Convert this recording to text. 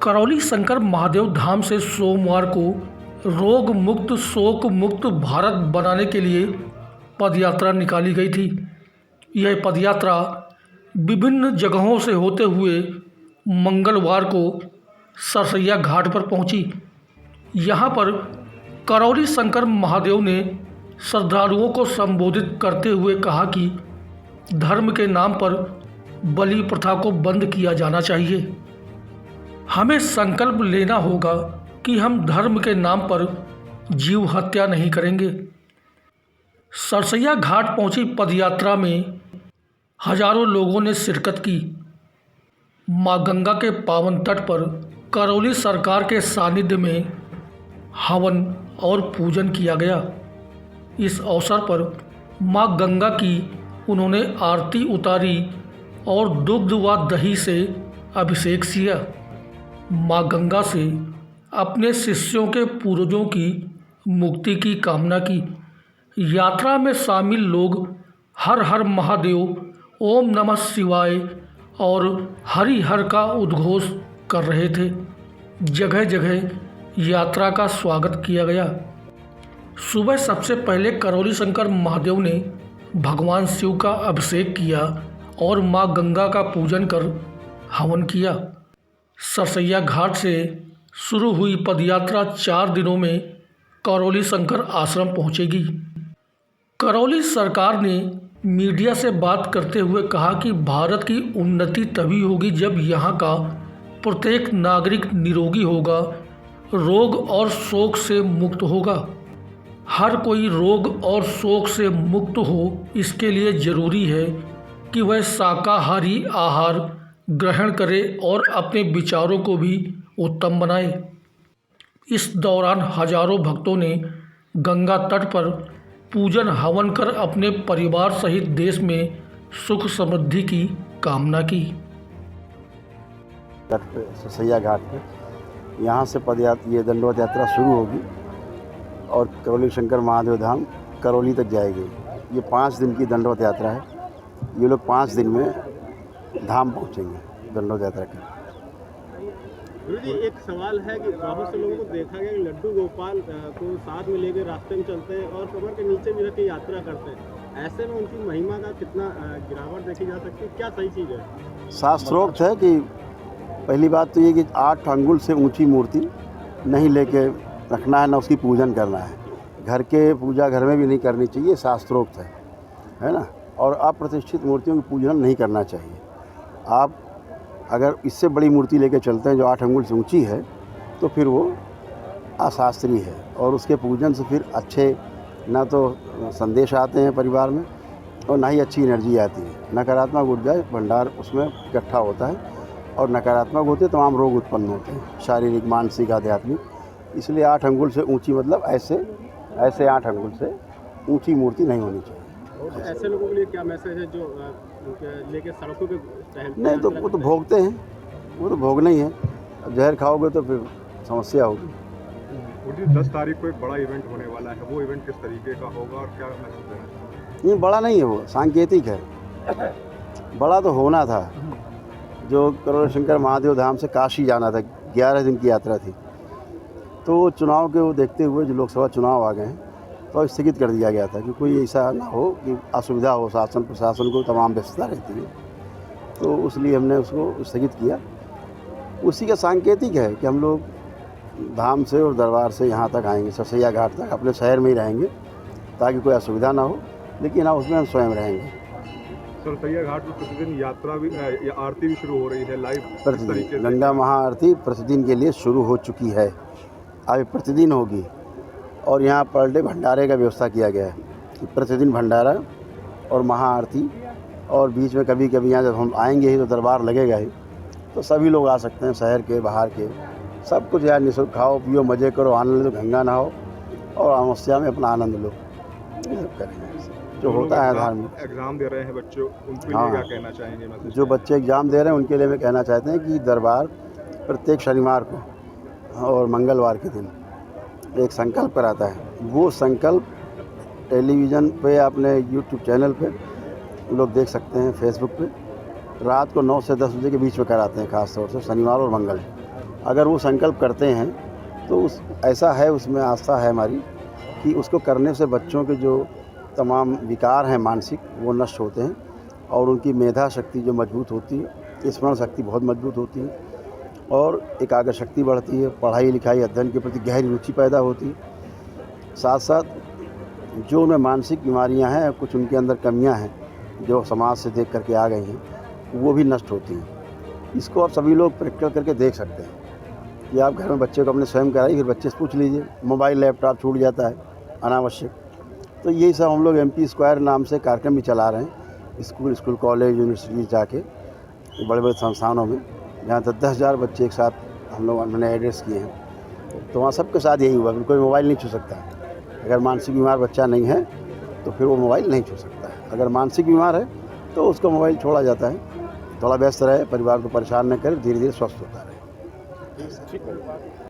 करौली शंकर महादेव धाम से सोमवार को रोग मुक्त शोक मुक्त भारत बनाने के लिए पदयात्रा निकाली गई थी। यह पदयात्रा विभिन्न जगहों से होते हुए मंगलवार को सरसैया घाट पर पहुंची। यहां पर करौली शंकर महादेव ने श्रद्धालुओं को संबोधित करते हुए कहा कि धर्म के नाम पर बलि प्रथा को बंद किया जाना चाहिए। हमें संकल्प लेना होगा कि हम धर्म के नाम पर जीव हत्या नहीं करेंगे। सरसैया घाट पहुंची पदयात्रा में हजारों लोगों ने शिरकत की। मां गंगा के पावन तट पर करौली सरकार के सानिध्य में हवन और पूजन किया गया। इस अवसर पर मां गंगा की उन्होंने आरती उतारी और दुग्ध व दही से अभिषेक किया। मां गंगा से अपने शिष्यों के पूर्वजों की मुक्ति की कामना की। यात्रा में शामिल लोग हर हर महादेव, ओम नमः शिवाय और हरि हर का उद्घोष कर रहे थे। जगह जगह यात्रा का स्वागत किया गया। सुबह सबसे पहले करौली शंकर महादेव ने भगवान शिव का अभिषेक किया और मां गंगा का पूजन कर हवन किया। सरसैया घाट से शुरू हुई पदयात्रा 4 दिनों में करौली शंकर आश्रम पहुंचेगी। करौली सरकार ने मीडिया से बात करते हुए कहा कि भारत की उन्नति तभी होगी जब यहाँ का प्रत्येक नागरिक निरोगी होगा, रोग और शोक से मुक्त होगा। हर कोई रोग और शोक से मुक्त हो, इसके लिए ज़रूरी है कि वह शाकाहारी आहार ग्रहण करे और अपने विचारों को भी उत्तम बनाए। इस दौरान हजारों भक्तों ने गंगा तट पर पूजन हवन कर अपने परिवार सहित देश में सुख समृद्धि की कामना की। तट पे सरसैया घाट पे यहाँ से पदयात्रा ये दंडवत यात्रा शुरू होगी और करौली शंकर महादेव धाम करौली तक जाएगी। ये 5 दिन की दंडवत यात्रा है। ये लोग 5 दिन में धाम पहुँचेंगे दंडवत यात्रा के। गुरु जी, एक सवाल है कि बहुत से लोगों को देखा गया कि लड्डू गोपाल को साथ में लेकर रास्ते में चलते हैं और कमर के नीचे भी रख के यात्रा करते हैं। ऐसे में उनकी महिमा का कितना गिरावट देखी जा सकती है? क्या सही चीज़ है? शास्त्रोक्त है कि पहली बात तो ये कि 8 अंगुल से ऊंची मूर्ति नहीं लेके रखना है, ना उसकी पूजन करना है। घर के पूजा घर में भी नहीं करनी चाहिए, शास्त्रोक्त है ना। और अप्रतिष्ठित मूर्तियों की पूजन नहीं करना चाहिए। आप अगर इससे बड़ी मूर्ति लेके चलते हैं जो 8 अंगुल से ऊंची है तो फिर वो अशास्त्रीय है और उसके पूजन से फिर अच्छे ना तो संदेश आते हैं परिवार में और ना ही अच्छी एनर्जी आती है। नकारात्मक ऊर्जा भंडार उसमें इकट्ठा होता है और नकारात्मक होते तमाम रोग उत्पन्न होते हैं, शारीरिक, मानसिक, आध्यात्मिक। इसलिए 8 अंगुल से ऊंची मतलब ऐसे 8 अंगुल से ऊंची मूर्ति नहीं होनी चाहिए। ऐसे लोगों के लिए क्या मैसेज है जो लेके सड़कों पे टहलते? नहीं तो वो तो भोगते हैं, वो तो भोगना ही है। अब जहर खाओगे तो फिर समस्या होगी। 10 तारीख को एक बड़ा इवेंट होने वाला है, वो इवेंट किस तरीके का होगा और क्या मैसेज देना है? नहीं, बड़ा नहीं है, वो सांकेतिक है। बड़ा तो होना था। जो करौली शंकर महादेव धाम से काशी जाना था, 11 दिन की यात्रा थी, तो चुनाव के वो देखते हुए जो लोकसभा चुनाव आ गए हैं तो स्थगित कर दिया गया था कि कोई ऐसा ना हो कि असुविधा हो। शासन प्रशासन को तमाम व्यस्तता रहती है, तो इसलिए हमने उसको स्थगित किया। उसी का सांकेतिक है कि हम लोग धाम से और दरबार से यहाँ तक आएंगे, सरसैया घाट तक, अपने शहर में ही रहेंगे ताकि कोई असुविधा ना हो, लेकिन हाँ उसमें हम स्वयं रहेंगे। सरसैया घाट पर प्रतिदिन यात्रा भी आरती भी शुरू हो रही है लाइव प्रतिदिन। गंगा महाआरती प्रतिदिन के लिए शुरू हो चुकी है, अभी प्रतिदिन होगी। और यहाँ पर डे भंडारे का व्यवस्था किया गया है कि प्रतिदिन भंडारा और महाआरती, और बीच में कभी कभी यहाँ जब हम आएंगे ही तो दरबार लगेगा ही, तो सभी लोग आ सकते हैं, शहर के बाहर के, सब कुछ यहाँ निःशुल्क खाओ पियो मज़े करो, आनंद लो, गंगा नहाओ और अमावस्या में अपना आनंद लो। करेंगे जो होता है धार्मिक। एग्ज़ाम दे रहे हैं बच्चों, उनके लिए क्या कहना चाहेंगे? जो बच्चे एग्ज़ाम दे रहे हैं उनके लिए मैं कहना चाहते हैं कि दरबार प्रत्येक शनिवार को और मंगलवार के दिन एक संकल्प कराता है। वो संकल्प टेलीविज़न पे, अपने यूट्यूब चैनल पे लोग देख सकते हैं, फेसबुक पे रात को 9 से 10 बजे के बीच में कराते हैं, ख़ास तौर से शनिवार और मंगल। अगर वो संकल्प करते हैं तो ऐसा है, उसमें आस्था है हमारी कि उसको करने से बच्चों के जो तमाम विकार हैं मानसिक वो नष्ट होते हैं और उनकी मेधा शक्ति जो मजबूत होती है, स्मरण शक्ति बहुत मजबूत होती है और एकाग्र शक्ति बढ़ती है, पढ़ाई लिखाई अध्ययन के प्रति गहरी रुचि पैदा होती है। साथ साथ जो उनमें मानसिक बीमारियां हैं, कुछ उनके अंदर कमियां हैं जो समाज से देख करके आ गई हैं, वो भी नष्ट होती हैं। इसको आप सभी लोग प्रैक्टिकल करके देख सकते हैं कि आप घर में बच्चे को अपने स्वयं कराइए, फिर बच्चे से पूछ लीजिए, मोबाइल लैपटॉप छूट जाता है अनावश्यक। तो यही सब हम लोग MP स्क्वायर नाम से कार्यक्रम भी चला रहे हैं, स्कूल कॉलेज यूनिवर्सिटी जाके बड़े बड़े संस्थानों में, जहाँ तक 10,000 बच्चे एक साथ हम लोग मैंने एड्रेस किए हैं। तो वहाँ सबके साथ यही हुआ, कोई मोबाइल नहीं छू सकता है। अगर मानसिक बीमार बच्चा नहीं है तो फिर वो मोबाइल नहीं छू सकता है। अगर मानसिक बीमार है तो उसको मोबाइल छोड़ा जाता है, थोड़ा व्यस्त रहे, परिवार को परेशान न करे, धीरे धीरे स्वस्थ होता रहे। ठीक है।